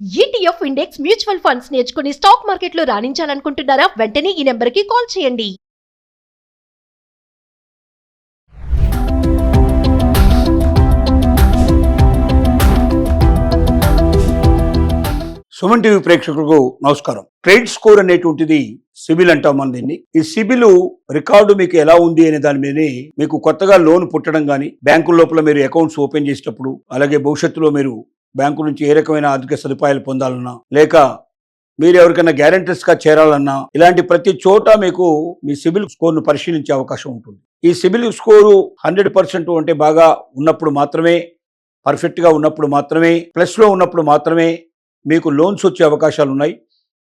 ETF index mutual funds నేర్చుకుని stock మార్కెట్లో రాణించాలనుకుంటున్నారా? వెంటనే ఈ నెంబర్కి కాల్ చేయండి. సుమన్ టీవీ ప్రేక్షకులకు నమస్కారం. క్రెడిట్ స్కోర్ అనేటువంటిది సిబిల్ అంటాం మనం దీన్ని. ఈ సిబిల్ రికార్డు మీకు ఎలా ఉంది అనే దాని మీద మీకు కొత్తగా లోన్ పుట్టడం కానీ, బ్యాంకు లోపల మీరు అకౌంట్స్ ఓపెన్ చేసేటప్పుడు, అలాగే భవిష్యత్తులో మీరు బ్యాంకు నుంచి ఏ రకమైన ఆర్థిక సదుపాయాలు పొందాలన్నా, లేక మీరు ఎవరికైనా గ్యారెంటర్స్ గా చేరాలన్నా, ఇలాంటి ప్రతి చోట మీకు మీ సిబిల్ స్కోర్ ను పరిశీలించే అవకాశం ఉంటుంది. ఈ సిబిల్ స్కోరు 100% అంటే బాగా ఉన్నప్పుడు మాత్రమే, పర్ఫెక్ట్ గా ఉన్నప్పుడు మాత్రమే, ప్లస్ లో ఉన్నప్పుడు మాత్రమే మీకు లోన్స్ వచ్చే అవకాశాలు ఉన్నాయి.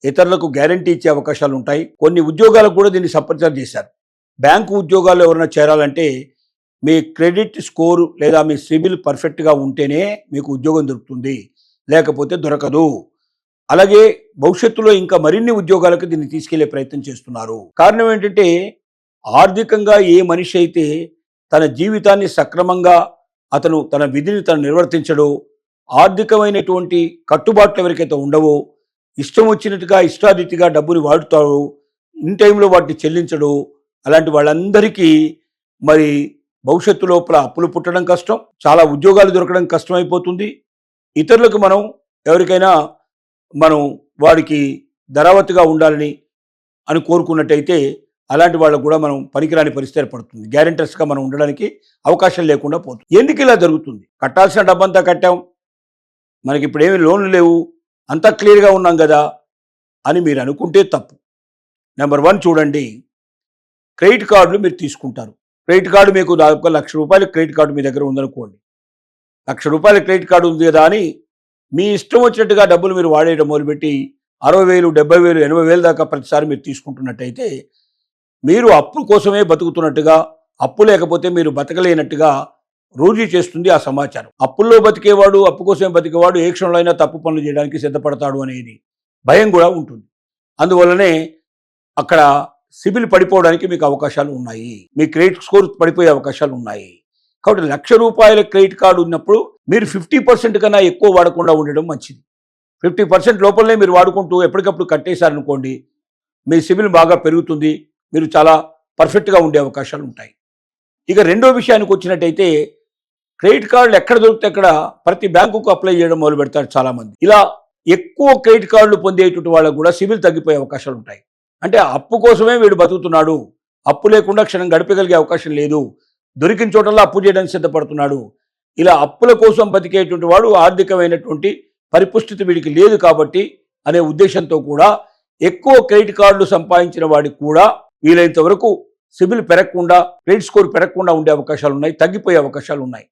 ఇతరులకు గ్యారంటీ ఇచ్చే అవకాశాలు ఉంటాయి. కొన్ని ఉద్యోగాలకు కూడా దీన్ని సపరేట్ చేశారు. బ్యాంకు ఉద్యోగాలు ఎవరైనా చేరాలంటే మీ క్రెడిట్ స్కోరు లేదా మీ సిబిల్ పర్ఫెక్ట్గా ఉంటేనే మీకు ఉద్యోగం దొరుకుతుంది, లేకపోతే దొరకదు. అలాగే భవిష్యత్తులో ఇంకా మరిన్ని ఉద్యోగాలకు దీన్ని తీసుకెళ్లే ప్రయత్నం చేస్తున్నారు. కారణం ఏంటంటే, ఆర్థికంగా ఏ మనిషి అయితే తన జీవితాన్ని సక్రమంగా అతను తన విధిని తను నిర్వర్తించడో, ఆర్థికమైనటువంటి కట్టుబాట్లు ఎవరికైతే ఉండవో, ఇష్టం వచ్చినట్టుగా ఇష్టారీతిగా డబ్బుని వాడుతాడు, ఇన్ టైంలో వాటిని చెల్లించడు, అలాంటి వాళ్ళందరికీ మరి భవిష్యత్తు లోపల అప్పులు పుట్టడం కష్టం, చాలా ఉద్యోగాలు దొరకడం కష్టమైపోతుంది. ఇతరులకు మనం ఎవరికైనా మనం వాడికి ధరావత్తుగా ఉండాలని అని కోరుకున్నట్టయితే అలాంటి వాళ్ళకు కూడా మనం పనికిరాని పరిస్థితి ఏర్పడుతుంది. గ్యారెంటర్స్గా మనం ఉండడానికి అవకాశం లేకుండా పోతుంది. ఎందుకు ఇలా జరుగుతుంది? కట్టాల్సిన డబ్బంతా కట్టాం, మనకి ఇప్పుడు ఏమి లోన్లు లేవు, అంతా క్లియర్గా ఉన్నాం కదా అని మీరు అనుకుంటే తప్పు. నెంబర్ 1 చూడండి, క్రెడిట్ కార్డులు మీరు తీసుకుంటారు. క్రెడిట్ కార్డు మీకు దాదాపు ₹1,00,000 క్రెడిట్ కార్డు మీ దగ్గర ఉందనుకోండి. ₹1,00,000 క్రెడిట్ కార్డు ఉంది కదా అని మీ ఇష్టం వచ్చినట్టుగా డబ్బులు మీరు వాడేయడం మొదలుపెట్టి 60,000, 70,000, 80,000 దాకా ప్రతిసారి మీరు తీసుకుంటున్నట్టయితే మీరు అప్పు కోసమే బతుకుతున్నట్టుగా, అప్పు లేకపోతే మీరు బతకలేనట్టుగా రోజు చేస్తుంది ఆ సమాచారం. అప్పుల్లో బతికేవాడు, అప్పు కోసమే బతికేవాడు ఏ క్షణంలో అయినా తప్పు పనులు చేయడానికి సిద్ధపడతాడు అనేది భయం కూడా ఉంటుంది. అందువల్లనే అక్కడ సిబిల్ పడిపోవడానికి మీకు అవకాశాలు ఉన్నాయి, మీ క్రెడిట్ స్కోర్ పడిపోయే అవకాశాలు ఉన్నాయి. కాబట్టి ₹1,00,000 క్రెడిట్ కార్డు ఉన్నప్పుడు మీరు 50% కన్నా ఎక్కువ వాడకుండా ఉండడం మంచిది. 50% లోపలనే మీరు వాడుకుంటూ ఎప్పటికప్పుడు కట్టేశారనుకోండి, మీ సిబిల్ బాగా పెరుగుతుంది, మీరు చాలా పర్ఫెక్ట్గా ఉండే అవకాశాలు ఉంటాయి. ఇక రెండో విషయానికి వచ్చినట్టయితే, క్రెడిట్ కార్డులు ఎక్కడ దొరికితే అక్కడ ప్రతి బ్యాంకుకు అప్లై చేయడం మొదలు పెడతారు చాలామంది. ఇలా ఎక్కువ క్రెడిట్ కార్డులు పొందేటువంటి వాళ్ళకు కూడా సిబిల్ తగ్గిపోయే అవకాశాలు ఉంటాయి. అంటే అప్పు కోసమే వీడు బతుకుతున్నాడు, అప్పు లేకుండా క్షణం గడిపగలిగే అవకాశం లేదు, దొరికిన చోటల్లో అప్పు చేయడానికి సిద్ధపడుతున్నాడు. ఇలా అప్పుల కోసం బతికేటువంటి వాడు ఆర్థికమైనటువంటి పరిపుష్టితి వీడికి లేదు కాబట్టి అనే ఉద్దేశంతో కూడా ఎక్కువ క్రెడిట్ కార్డులు సంపాదించిన వాడికి కూడా వీలైనంత వరకు సిబిల్ పెరగకుండా, క్రెడిట్ స్కోర్ పెరగకుండా ఉండే అవకాశాలు ఉన్నాయి, తగ్గిపోయే అవకాశాలు ఉన్నాయి.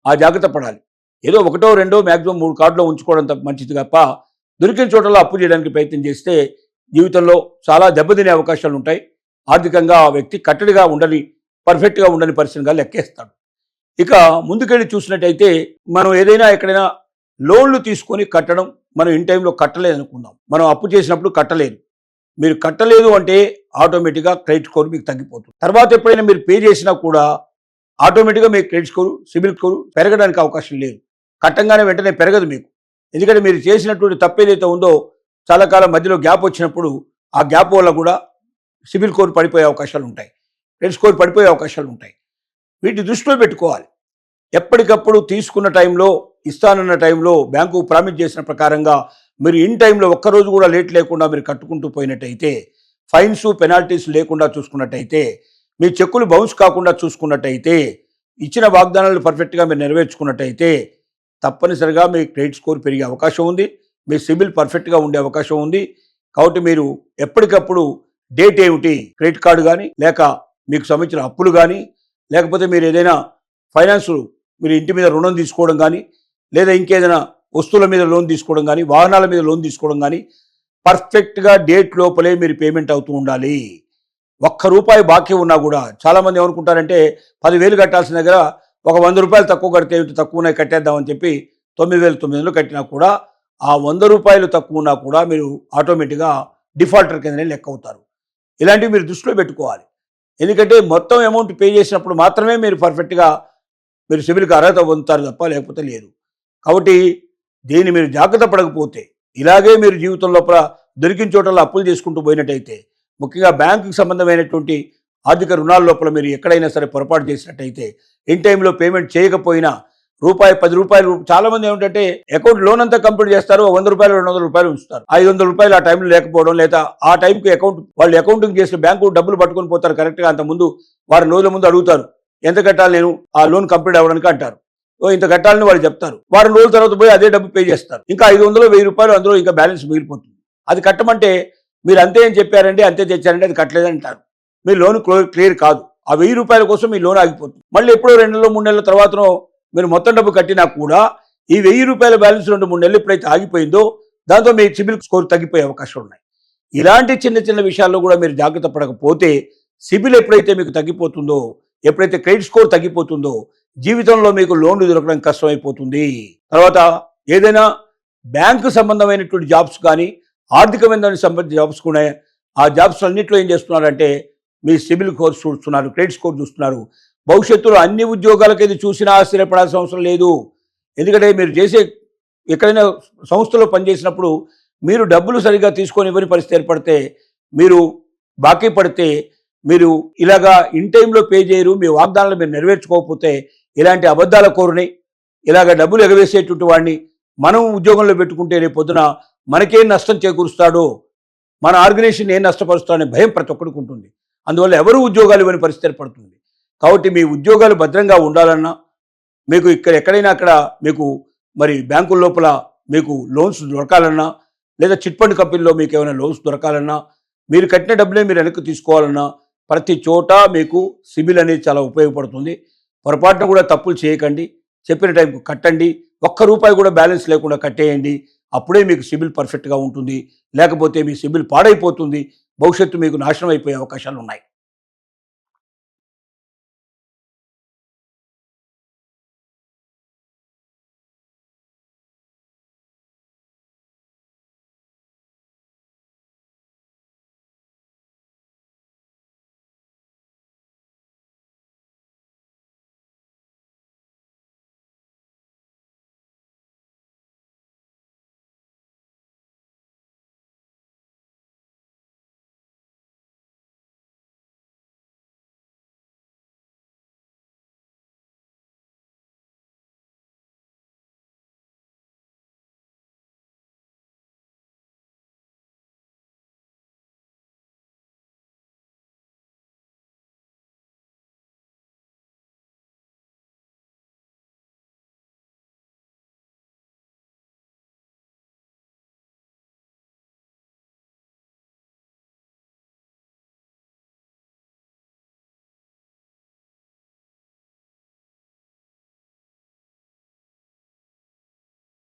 ఆ జాగ్రత్త పడాలి. ఏదో 1, 2 మ్యాక్సిమం 3 కార్డులో ఉంచుకోవడం మంచిది తప్ప దొరికిన చోటలో అప్పు చేయడానికి ప్రయత్నం చేస్తే జీవితంలో చాలా దెబ్బతినే అవకాశాలు ఉంటాయి. ఆర్థికంగా ఆ వ్యక్తి కట్టడిగా ఉండని, పర్ఫెక్ట్గా ఉండని పరిస్థితిగా లెక్కేస్తాడు. ఇక ముందుకెళ్ళి చూసినట్టయితే, మనం ఏదైనా ఎక్కడైనా లోన్లు తీసుకొని కట్టడం, మనం ఇన్ టైంలో కట్టలేదు అనుకుందాం, మనం అప్పు చేసినప్పుడు కట్టలేదు, మీరు కట్టలేదు అంటే ఆటోమేటిక్గా క్రెడిట్ స్కోర్ మీకు తగ్గిపోతుంది. తర్వాత ఎప్పుడైనా మీరు పే చేసినా కూడా ఆటోమేటిక్గా మీ క్రెడిట్ స్కోరు, సిబిల్ స్కోరు పెరగడానికి అవకాశం లేదు. కట్టంగానే వెంటనే పెరగదు మీకు. ఎందుకంటే మీరు చేసినటువంటి తప్పు ఏదైతే ఉందో చాలా కాలం మధ్యలో గ్యాప్ వచ్చినప్పుడు ఆ గ్యాప్ వల్ల కూడా సిబిల్ స్కోర్ పడిపోయే అవకాశాలు ఉంటాయి, క్రెడిట్ స్కోర్ పడిపోయే అవకాశాలు ఉంటాయి. వీటిని దృష్టిలో పెట్టుకోవాలి. ఎప్పటికప్పుడు తీసుకున్న టైంలో, ఇస్తానన్న టైంలో, బ్యాంకు ప్రామిస్ చేసిన ప్రకారంగా మీరు ఇన్ టైంలో ఒక్కరోజు కూడా లేట్ లేకుండా మీరు కట్టుకుంటూ పోయినట్టయితే, ఫైన్స్ పెనాల్టీస్ లేకుండా చూసుకున్నట్టయితే, మీ చెక్కులు బౌన్స్ కాకుండా చూసుకున్నట్టయితే, ఇచ్చిన వాగ్దానాలు పర్ఫెక్ట్గా మీరు నెరవేర్చుకున్నట్టయితే తప్పనిసరిగా మీ క్రెడిట్ స్కోర్ పెరిగే అవకాశం ఉంది, మీ సిబిల్ పర్ఫెక్ట్గా ఉండే అవకాశం ఉంది. కాబట్టి మీరు ఎప్పటికప్పుడు డేట్ ఏమిటి, క్రెడిట్ కార్డు కానీ, లేక మీకు సంబంధించిన అప్పులు కానీ, లేకపోతే మీరు ఏదైనా ఫైనాన్స్, మీరు ఇంటి మీద రుణం తీసుకోవడం కానీ, లేదా ఇంకేదైనా వస్తువుల మీద లోన్ తీసుకోవడం కానీ, వాహనాల మీద లోన్ తీసుకోవడం కానీ, పర్ఫెక్ట్గా డేట్ లోపలే మీరు పేమెంట్ అవుతూ ఉండాలి. ₹1 బాకీ ఉన్నా కూడా చాలామంది ఏమనుకుంటారంటే, 10,000 కట్టాల్సిన దగ్గర ఒక ₹100 తక్కువ కడితే తక్కువ ఉన్నాయి కట్టేద్దామని చెప్పి 9,900 కట్టినా కూడా ఆ ₹100 తక్కువ ఉన్నా కూడా మీరు ఆటోమేటిక్గా డిఫాల్టర్ కిందనే లెక్క అవుతారు. ఇలాంటివి మీరు దృష్టిలో పెట్టుకోవాలి. ఎందుకంటే మొత్తం అమౌంట్ పే చేసినప్పుడు మాత్రమే మీరు పర్ఫెక్ట్గా మీరు సిబిల్కి అర్హత పొందుతారు తప్ప లేకపోతే లేదు. కాబట్టి దీన్ని మీరు జాగ్రత్త పడకపోతే, ఇలాగే మీరు జీవితం లోపల దొరికిన చోటల్లో అప్పులు చేసుకుంటూ పోయినట్టయితే, ముఖ్యంగా బ్యాంకుకి సంబంధమైనటువంటి ఆర్థిక రుణాల లోపల మీరు ఎక్కడైనా సరే పొరపాటు చేసినట్టయితే, ఇన్ టైంలో పేమెంట్ చేయకపోయినా రూపాయి 10 రూపాయలు, చాలా మంది ఏమిటంటే అకౌంట్ లోన్ అంతా కంప్లీట్ చేస్తారు, 100 రూపాయలు 200 రూపాయలు ఉంచుతారు. 500 రూపాయలు ఆ టైంలో లేకపోవడం, లేదా ఆ టైంకి వాళ్ళు అకౌంటింగ్ చేసిన బ్యాంకు డబ్బులు పట్టుకొని పోతారు కరెక్ట్గా. అంత ముందు వారం రోజుల ముందు అడుగుతారు, ఎంత కట్టాలి నేను ఆ లోన్ కంప్లీట్ అవ్వడానికి అంటారు. ఇంత కట్టాలని వాళ్ళు చెప్తారు. వారం రోజుల తర్వాత పోయి అదే డబ్బు పే చేస్తారు. ఇంకా 500 1000 రూపాయలు అందులో ఇంకా బ్యాలెన్స్ మిగిలిపోతుంది. అది కట్టమంటే మీరు అంతే అని చెప్పారండి, అంతే తెచ్చారండి, అది కట్టలేదంటారు. మీ లోన్ క్లియర్ కాదు. ఆ 1000 రూపాయల కోసం మీ లోన్ ఆగిపోతుంది. మళ్ళీ ఎప్పుడో 2 నెలలు 3 నెలల తర్వాతనో మీరు మొత్తం డబ్బు కట్టినా కూడా ఈ 1000 రూపాయల బ్యాలెన్స్ 2-3 నెలలు ఎప్పుడైతే ఆగిపోయిందో దాంతో మీ సిబిల్ స్కోర్ తగ్గిపోయే అవకాశం ఉన్నాయి. ఇలాంటి చిన్న చిన్న విషయాల్లో కూడా మీరు జాగ్రత్త పడకపోతే సిబిల్ ఎప్పుడైతే మీకు తగ్గిపోతుందో, ఎప్పుడైతే క్రెడిట్ స్కోర్ తగ్గిపోతుందో జీవితంలో మీకు లోన్లు దొరకడం కష్టమైపోతుంది. తర్వాత ఏదైనా బ్యాంకు సంబంధమైనటువంటి జాబ్స్ కానీ ఆర్థికమైన సంబంధించిన జాబ్స్ కూడా, ఆ జాబ్స్ అన్నింటిలో ఏం చేస్తున్నారంటే మీ సిబిల్ స్కోర్ చూస్తున్నారు, క్రెడిట్ స్కోర్ చూస్తున్నారు. భవిష్యత్తులో అన్ని ఉద్యోగాలకు ఇది చూసినా ఆశ్చర్యపడాల్సిన అవసరం లేదు. ఎందుకంటే మీరు చేసే ఎక్కడైనా సంస్థలో పనిచేసినప్పుడు మీరు డబ్బులు సరిగ్గా తీసుకొని ఇవ్వని పరిస్థితి ఏర్పడితే, మీరు బాకీ పడితే, మీరు ఇలాగా ఇన్ టైంలో పే చేయరు, మీ వాగ్దానాలు మీరు నెరవేర్చుకోకపోతే, ఇలాంటి అబద్ధాల కోరుని, ఇలాగ డబ్బులు ఎగవేసేటువంటి వాడిని మనం ఉద్యోగంలో పెట్టుకుంటే రేపు పొద్దున మనకేం నష్టం చేకూరుస్తాడో, మన ఆర్గనైజేషన్ ఏం నష్టపరుస్తాడనే భయం ప్రతి ఒక్కరికి ఉంటుంది. అందువల్ల ఎవరు ఉద్యోగాలు ఇవ్వని పరిస్థితి ఏర్పడుతుంది. కాబట్టి మీ ఉద్యోగాలు భద్రంగా ఉండాలన్నా, మీకు ఎక్కడైనా అక్కడ మీకు మరి బ్యాంకుల లోపల మీకు లోన్స్ దొరకాలన్నా, లేదా చిట్ ఫండ్ కంపెనీలో మీకు ఏమైనా లోన్స్ దొరకాలన్నా, మీరు కట్టిన డబ్బులే మీరు వెనక్కి తీసుకోవాలన్నా, ప్రతి చోట మీకు సిబిల్ అనేది చాలా ఉపయోగపడుతుంది. పొరపాటున కూడా తప్పులు చేయకండి, చెప్పిన టైంకు కట్టండి, ₹1 కూడా బ్యాలెన్స్ లేకుండా కట్టేయండి. అప్పుడే మీకు సిబిల్ పర్ఫెక్ట్గా ఉంటుంది. లేకపోతే మీ సిబిల్ పాడైపోతుంది, భవిష్యత్తు మీకు నాశనం అయిపోయే అవకాశాలు ఉన్నాయి.